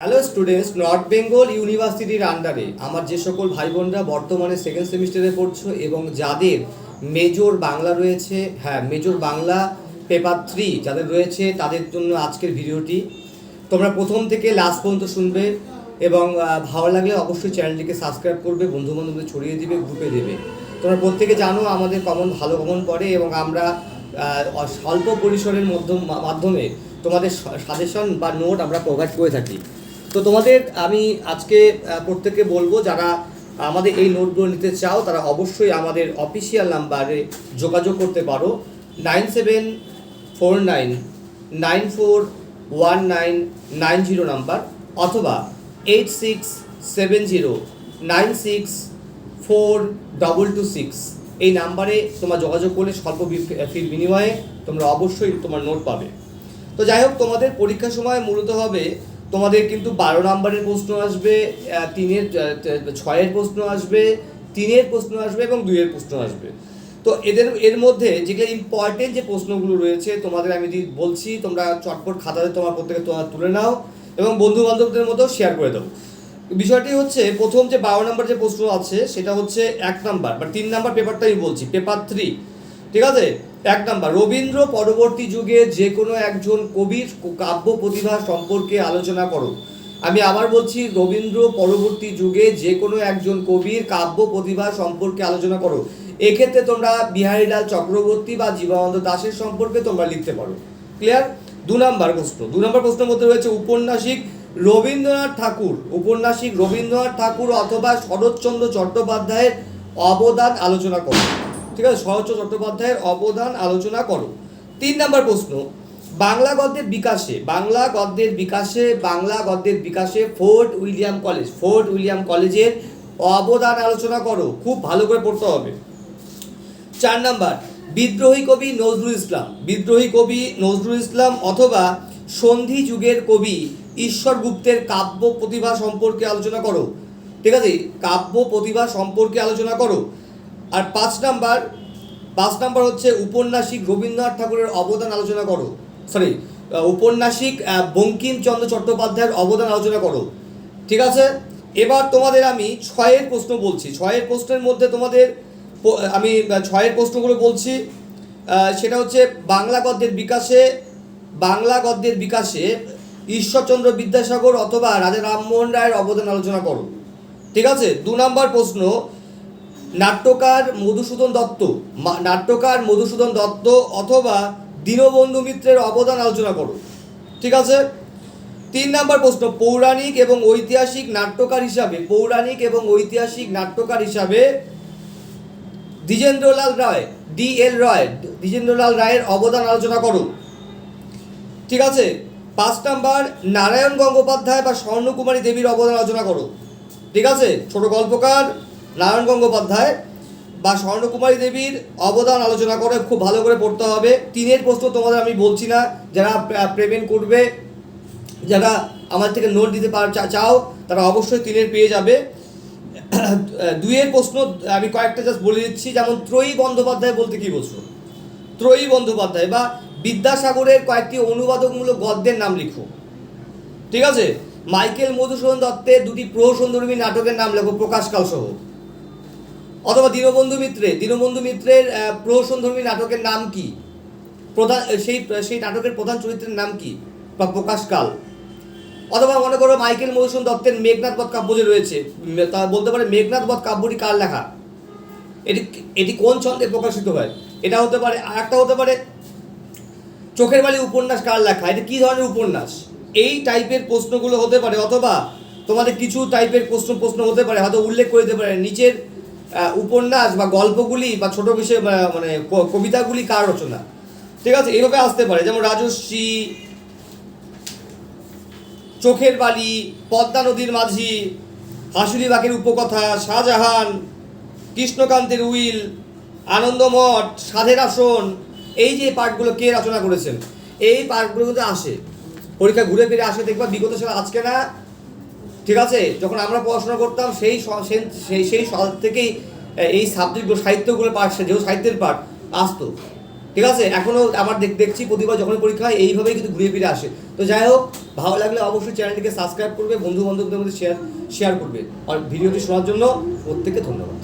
Hello students, north Bengal ইউনিভার্সিটির আন্ডারে আমার যে সকল ভাই বোনরা বর্তমানে সেকেন্ড সেমিস্টারে পড়ছো এবং যাদের মেজর বাংলা রয়েছে, মেজর বাংলা পেপার 3 যাদের রয়েছে তাদের জন্য আজকের ভিডিওটি। তোমরা প্রথম থেকে লাস্ট পর্যন্ত শুনবে এবং ভালো লাগলে অবশ্যই চ্যানেলটিকে সাবস্ক্রাইব করবে, বন্ধু বান্ধবদের ছড়িয়ে দিবে, গ্রুপে দেবে। তোমরা প্রত্যেকে জানো আমাদের ভালো কমন পড়ে এবং আমরা স্বল্প পরিসরের মাধ্যমে তোমাদের সাজেশন বা নোট আমরা প্রোভাইড করে থাকি। তো তোমাদের আমি আজকে প্রত্যেককে বলবো, যারা আমাদের এই নোটগুলো নিতে চাও তারা অবশ্যই আমাদের অফিসিয়াল নাম্বারে যোগাযোগ করতে পারো 9749941990 নাম্বার, অথবা 8670964226 এই নাম্বারে তোমরা যোগাযোগ করলে স্বল্প ফির বিনিময়ে তোমরা অবশ্যই তোমার নোট পাবে। তো যাই হোক, তোমাদের পরীক্ষার সময় মূলত হবে তোমাদের কিন্তু 12 নম্বরের প্রশ্ন আসবে, 6-এর প্রশ্ন আসবে, 3-এর প্রশ্ন আসবে এবং 2-এর প্রশ্ন আসবে। তো এর মধ্যে যেগুলো ইম্পর্টেন্ট যে প্রশ্নগুলো রয়েছে তোমাদের আমি বলছি, তোমরা চটপট খাতাতে তোমার প্রত্যেকে তোমার তুলে নাও এবং বন্ধু বান্ধবদের মতো শেয়ার করে দাও। বিষয়টি হচ্ছে, প্রথম যে 12 নম্বর যে প্রশ্ন আছে সেটা হচ্ছে 1 নাম্বার বা 3 নাম্বার পেপারটা আমি বলছি, পেপার 3, ঠিক আছে। 1 নাম্বার, রবীন্দ্র পরবর্তী যুগে যে কোনো একজন কবির কাব্য প্রতিভা সম্পর্কে আলোচনা করো। আমি আবার বলছি, রবীন্দ্র পরবর্তী যুগে যে কোনো একজন কবির কাব্য প্রতিভা সম্পর্কে আলোচনা করো। এক্ষেত্রে তোমরা বিহারীলাল চক্রবর্তী বা জীবনানন্দ দাশের সম্পর্কে তোমরা লিখতে পারো। ক্লিয়ার? 2 নাম্বার প্রশ্ন, 2 নম্বর প্রশ্নের মধ্যে রয়েছে উপন্যাসিক রবীন্দ্রনাথ ঠাকুর অথবা শরৎচন্দ্র চট্টোপাধ্যায়ের অবদান আলোচনা করো। ঠিক আছে, শরৎচন্দ্র চট্টোপাধ্যায়ের অবদান আলোচনা করো। 3 নম্বর প্রশ্ন, বাংলা গদ্যের বিকাশে ফোর্ট উইলিয়াম কলেজের অবদান আলোচনা করো। খুব ভালো করে পড়তে হবে। 4 নম্বর, বিদ্রোহী কবি নজরুল ইসলাম অথবা সন্ধি যুগের কবি ঈশ্বর গুপ্তের কাব্য প্রতিভা সম্পর্কে আলোচনা করো। ঠিক আছে, কাব্য প্রতিভা সম্পর্কে আলোচনা করো। আর 5 নাম্বার হচ্ছে উপন্যাসিক রবীন্দ্রনাথ ঠাকুরের অবদান আলোচনা করো। উপন্যাসিক বঙ্কিমচন্দ্র চট্টোপাধ্যায়ের অবদান আলোচনা করো। ঠিক আছে, এবার তোমাদের আমি 6-এর প্রশ্ন বলছি। 6-এর প্রশ্নের মধ্যে তোমাদের আমি 6-এর প্রশ্নগুলো বলছি। সেটা হচ্ছে বাংলা গদ্যের বিকাশে ঈশ্বরচন্দ্র বিদ্যাসাগর অথবা রাজা রামমোহন রায়ের অবদান আলোচনা করো। ঠিক আছে। 2 নম্বর প্রশ্ন, নাট্যকার মধুসূদন দত্ত অথবা দীনবন্ধু মিত্রের অবদান আলোচনা করো। ঠিক আছে। 3 নম্বর প্রশ্ন, পৌরাণিক এবং ঐতিহাসিক নাট্যকার হিসাবে দ্বিজেন্দ্রলাল রায়ের অবদান আলোচনা করো। ঠিক আছে। 5 নম্বর, নারায়ণ গঙ্গোপাধ্যায় বা স্বর্ণকুমারী দেবীর অবদান আলোচনা করো। ঠিক আছে, ছোট গল্পকার নারায়ণ গঙ্গোপাধ্যায় বা স্বর্ণকুমারী দেবীর অবদান আলোচনা করে। খুব ভালো করে পড়তে হবে। 3-এর প্রশ্ন তোমাদের আমি বলছি না, যারা পেমেন্ট করবে, যারা আমার থেকে নোট দিতে চাও তারা অবশ্যই 3-এর পেয়ে যাবে। 2-এর প্রশ্ন আমি কয়েকটা জাস্ট বলে দিচ্ছি, যেমন ত্রয়ী বন্দ্যোপাধ্যায় বলতে কি বলছো? ত্রয়ী বন্দ্যোপাধ্যায় বা বিদ্যাসাগরের কয়েকটি অনুবাদকমূলক গদ্যের নাম লিখো। ঠিক আছে। মাইকেল মধুসূদন দত্তের 2টি প্রহসনধর্মী নাটকের নাম লেখো প্রকাশকাল সহ। অথবা দীনবন্ধু মিত্রের প্রহসনধর্মী নাটকের নাম কি, সেই নাটকের প্রধান চরিত্রের নাম কি বা প্রকাশকাল। অথবা মনে করো মাইকেল মধুসূদন দত্তের মেঘনাদ বধ কাব্য যে রয়েছে, তা বলতে পারে মেঘনাদ বধ কাব্যটি কার লেখা, এটি কোন ছন্দে প্রকাশিত হয়। এটা হতে পারে। আর একটা হতে পারে চোখের বালি উপন্যাস কার লেখা, এটা কী ধরনের উপন্যাস। এই টাইপের প্রশ্নগুলো হতে পারে। অথবা তোমাদের কিছু টাইপের প্রশ্ন হতে পারে, হয়তো উল্লেখ করে দিতে পারে নিচের উপন্যাস বা গল্পগুলি বা ছোট বিষয় মানে কবিতাগুলি কার রচনা। ঠিক আছে, এইভাবে আসতে পারে, যেমন রাজশ্রী, চোখের বালি, পদ্মা নদীর মাঝি, হাসুলিবাগের উপকথা, শাহজাহান, কৃষ্ণকান্তের উইল, আনন্দমঠ, সাধের আসন। এই যে পার্টগুলো কে রচনা করেছেন, এই পার্টগুলো কিন্তু আসে পরীক্ষা ঘুরে ফিরে আসে, দেখবা বিগত সাল আজকে না। ঠিক আছে, যখন আমরা পড়াশোনা করতাম সেই সাল থেকেই এই সাবজেক্টগুলো, সাহিত্যগুলো পাঠ, যেহেতু সাহিত্যের পাঠ আসতো। ঠিক আছে, এখনও আমার দেখছি প্রতিবার যখন পরীক্ষা হয় এইভাবেই কিন্তু ঘুরে ফিরে আসে। তো যাই হোক, ভালো লাগলে অবশ্যই চ্যানেলটিকে সাবস্ক্রাইব করবে, বন্ধু বান্ধবদের মধ্যে শেয়ার করবে। আর ভিডিওটি শোনার জন্য প্রত্যেককে ধন্যবাদ।